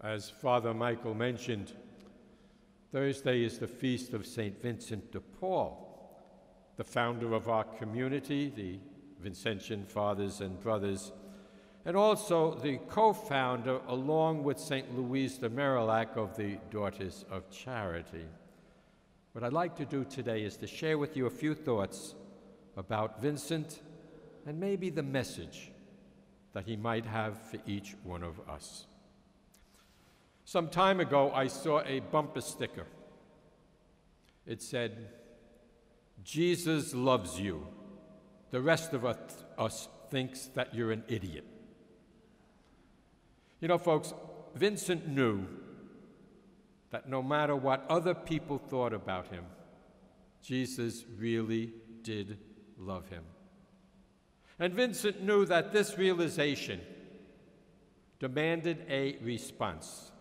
As Father Michael mentioned, Thursday is the feast of St. Vincent de Paul, the founder of our community, the Vincentian Fathers and Brothers, and also the co-founder, along with St. Louise de Marillac, of the Daughters of Charity. What I'd like to do today is to share with you a few thoughts about Vincent and maybe the message that he might have for each one of us. Some time ago, I saw a bumper sticker. It said, "Jesus loves you. The rest of us thinks that you're an idiot." You know, folks, Vincent knew that no matter what other people thought about him, Jesus really did love him. And Vincent knew that this realization demanded a response.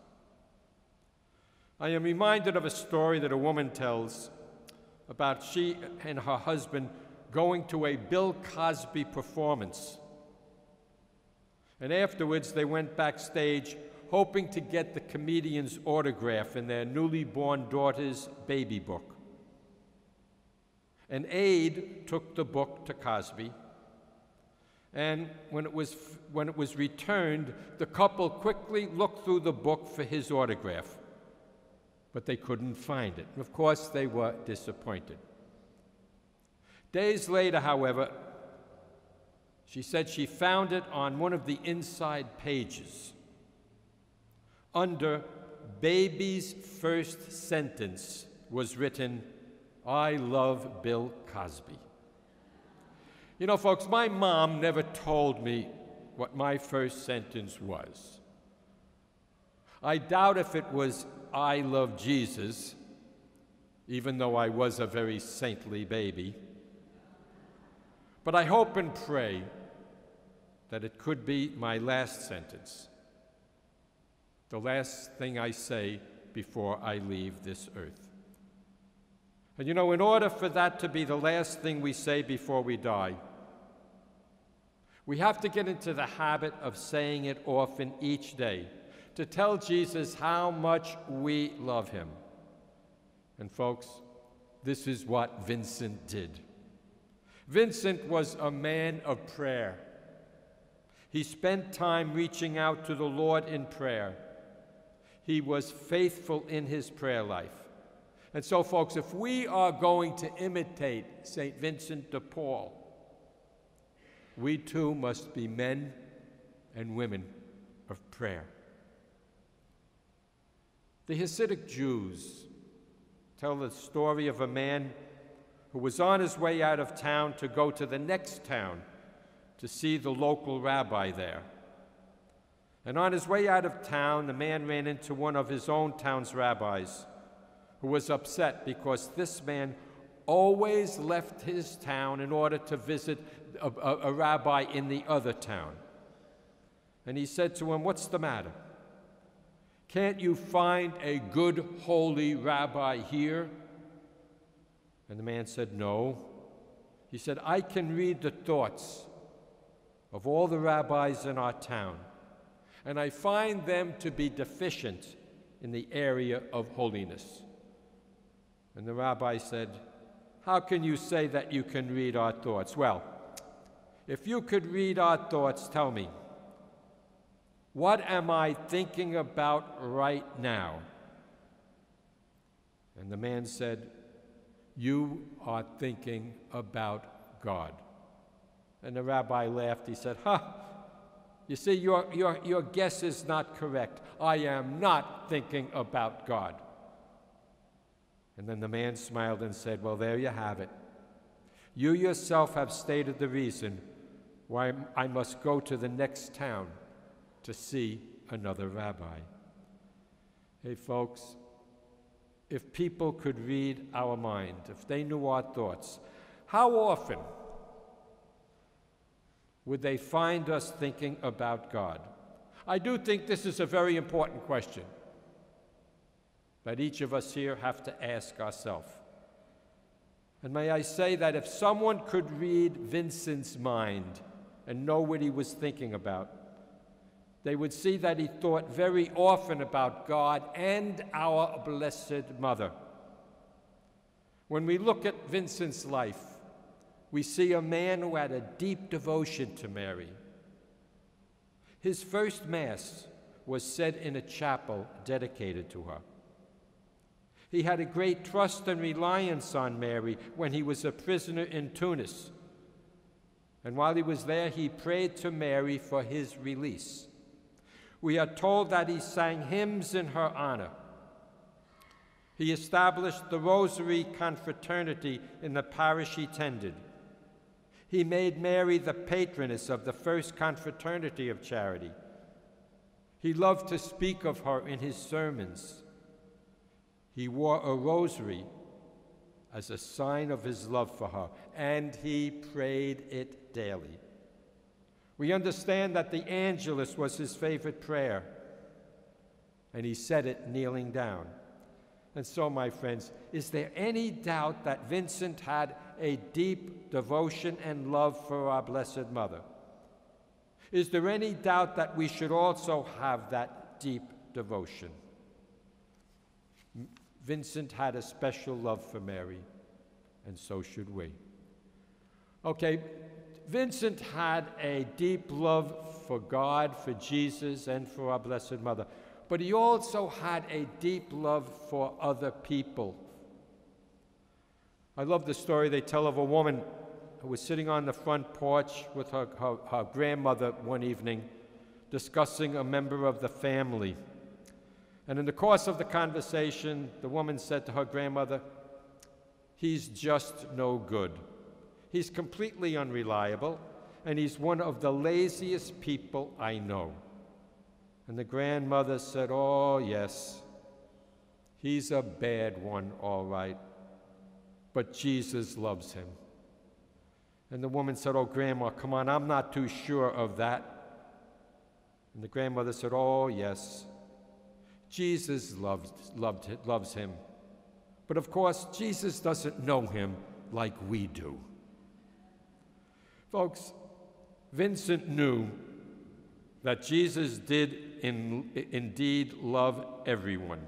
I am reminded of a story that a woman tells about she and her husband going to a Bill Cosby performance. And afterwards, they went backstage hoping to get the comedian's autograph in their newly born daughter's baby book. An aide took the book to Cosby, and when it was returned, the couple quickly looked through the book for his autograph, but they couldn't find it. Of course, they were disappointed. Days later, however, she said she found it on one of the inside pages. Under baby's first sentence was written, "I love Bill Cosby." You know, folks, my mom never told me what my first sentence was. I doubt if it was, "I love Jesus," even though I was a very saintly baby. But I hope and pray that it could be my last sentence, the last thing I say before I leave this earth. And you know, in order for that to be the last thing we say before we die, we have to get into the habit of saying it often each day, to tell Jesus how much we love him. And folks, this is what Vincent did. Vincent was a man of prayer. He spent time reaching out to the Lord in prayer. He was faithful in his prayer life. And so, folks, if we are going to imitate St. Vincent de Paul, we too must be men and women of prayer. The Hasidic Jews tell the story of a man who was on his way out of town to go to the next town to see the local rabbi there. And on his way out of town, the man ran into one of his own town's rabbis, who was upset because this man always left his town in order to visit a rabbi in the other town. And he said to him, "What's the matter? Can't you find a good, holy rabbi here?" And the man said, "No." He said, "I can read the thoughts of all the rabbis in our town, and I find them to be deficient in the area of holiness." And the rabbi said, "How can you say that you can read our thoughts?" "Well, if you could read our thoughts, tell me, what am I thinking about right now?" And the man said, "You are thinking about God." And the rabbi laughed. He said, "You see, your guess is not correct. I am not thinking about God." And then the man smiled and said, "Well, there you have it. You yourself have stated the reason why I must go to the next town to see another rabbi." Hey, folks, if people could read our mind, if they knew our thoughts, how often would they find us thinking about God? I do think this is a very important question that each of us here have to ask ourselves. And may I say that if someone could read Vincent's mind and know what he was thinking about, they would see that he thought very often about God and our Blessed Mother. When we look at Vincent's life, we see a man who had a deep devotion to Mary. His first Mass was said in a chapel dedicated to her. He had a great trust and reliance on Mary when he was a prisoner in Tunis. And while he was there, he prayed to Mary for his release. We are told that he sang hymns in her honor. He established the Rosary Confraternity in the parish he tended. He made Mary the patroness of the First Confraternity of Charity. He loved to speak of her in his sermons. He wore a rosary as a sign of his love for her, and he prayed it daily. We understand that the Angelus was his favorite prayer, and he said it kneeling down. And so, my friends, is there any doubt that Vincent had a deep devotion and love for our Blessed Mother? Is there any doubt that we should also have that deep devotion? Vincent had a special love for Mary, and so should we. Okay, Vincent had a deep love for God, for Jesus, and for our Blessed Mother. But he also had a deep love for other people. I love the story they tell of a woman who was sitting on the front porch with her grandmother one evening, discussing a member of the family. And in the course of the conversation, the woman said to her grandmother, "He's just no good. He's completely unreliable, and he's one of the laziest people I know." And the grandmother said, "Oh, yes, he's a bad one, all right, but Jesus loves him." And the woman said, "Oh, Grandma, come on, I'm not too sure of that." And the grandmother said, "Oh, yes, Jesus loves him. But of course, Jesus doesn't know him like we do." Folks, Vincent knew that Jesus did indeed love everyone.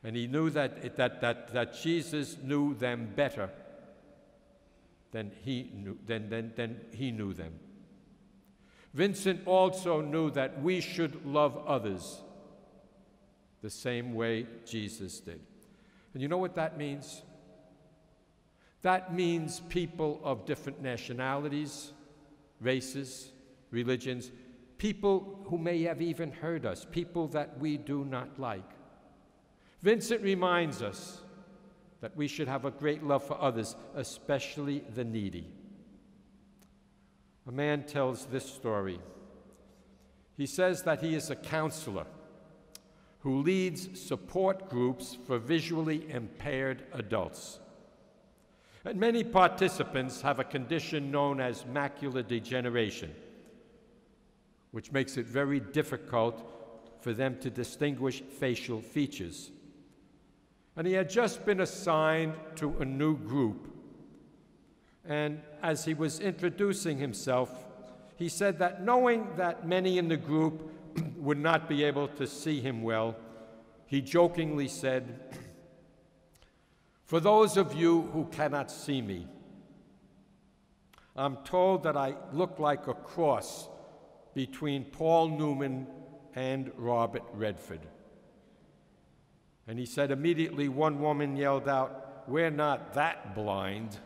And he knew that Jesus knew them better than he knew them. Vincent also knew that we should love others the same way Jesus did. And you know what that means? That means people of different nationalities, races, religions, people who may have even hurt us, people that we do not like. Vincent reminds us that we should have a great love for others, especially the needy. A man tells this story. He says that he is a counselor who leads support groups for visually impaired adults. And many participants have a condition known as macular degeneration, which makes it very difficult for them to distinguish facial features. And he had just been assigned to a new group. And as he was introducing himself, he said that knowing that many in the group would not be able to see him well, he jokingly said, "For those of you who cannot see me, I'm told that I look like a cross between Paul Newman and Robert Redford." And he said immediately one woman yelled out, "We're not that blind."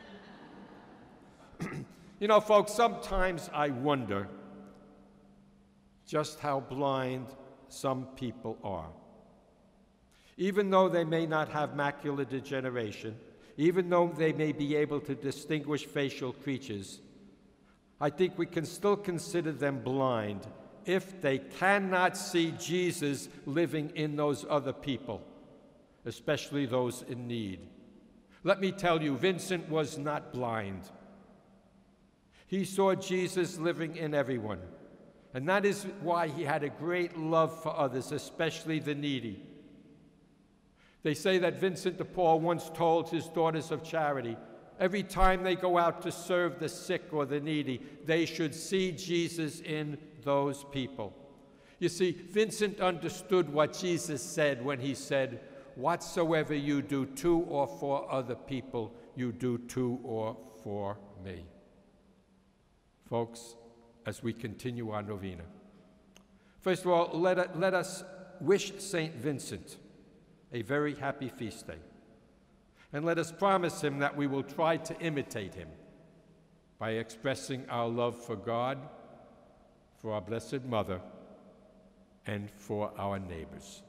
You know, folks, sometimes I wonder just how blind some people are. Even though they may not have macular degeneration, even though they may be able to distinguish facial features, I think we can still consider them blind if they cannot see Jesus living in those other people, especially those in need. Let me tell you, Vincent was not blind. He saw Jesus living in everyone, and that is why he had a great love for others, especially the needy. They say that Vincent de Paul once told his daughters of charity, every time they go out to serve the sick or the needy, they should see Jesus in those people. You see, Vincent understood what Jesus said when he said, "Whatsoever you do to or for other people, you do to or for me." Folks, as we continue our novena, first of all, let us wish St. Vincent a very happy feast day. And let us promise him that we will try to imitate him by expressing our love for God, for our Blessed Mother, and for our neighbors.